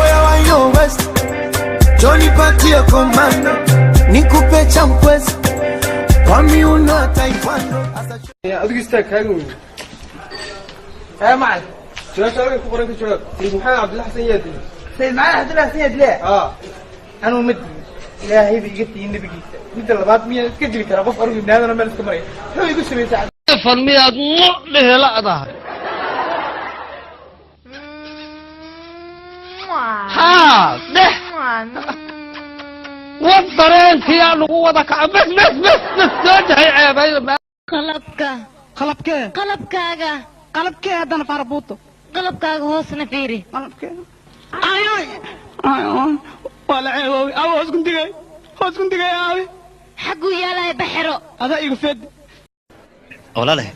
Oya wanyo west Johnny patia komando Nikupe chamkwezi Kwa miuno taekwondo adigu istaag kaaga weyn ها معي شو شغلك قريت شو سيد محمد عبد الله حسين يدي سيد معي عبد الله حسين يدي لا انا مد لا هي بيجتي النبي جيت انت اللبات مية كجري ترى قف ارجو من هذا انا مالك مري شو يقول سمي ساعه فرميات له لا ظهر ها ده وضرين يا لغوضك بس تجهي عيب qalabkee haddana faarabuuto qalabkaaga hoosna fiiri qalabkee waa la ceeboobi aawe hoos kundigay aawe xagguu yaalaya baxero adaa igu feedi walaale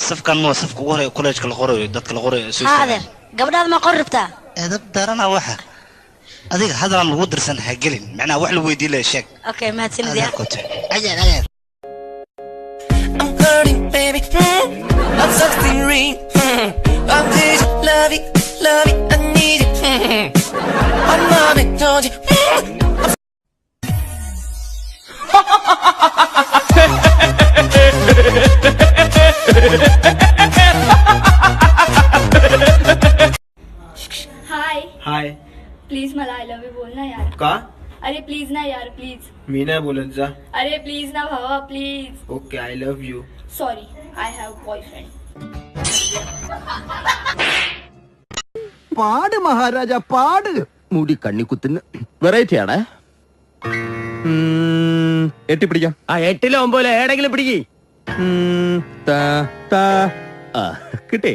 safkan ma safka ugu horeeya kolleejka la qorayo dadka la qorayo haadeer gabadhaad ma qor rabtaa edab darana waxa adiga hadalan lagu dirsan ha gelin macnaa wax la weydiin la sheeg okay mahadsanid ajeer I'm hurting baby I'm sucking ring I need you love it I need it I'm not told you हाय प्लीज मला आय love you बोल ना यार का अरे please ना यार प्लीज मी नाही बोलत जा अरे प्लीज ना भावा please okay I love you sorry I have boyfriend പാട് മഹാരാജ പാട് മുടി കണ്ണിക്കുത്തിന് വെറൈറ്റി ആണ് എട്ടി പിടിക്കാം എട്ടിലോ ഒമ്പതിലോ ഏടെങ്കിലും പിടിക്കേ കിട്ടേ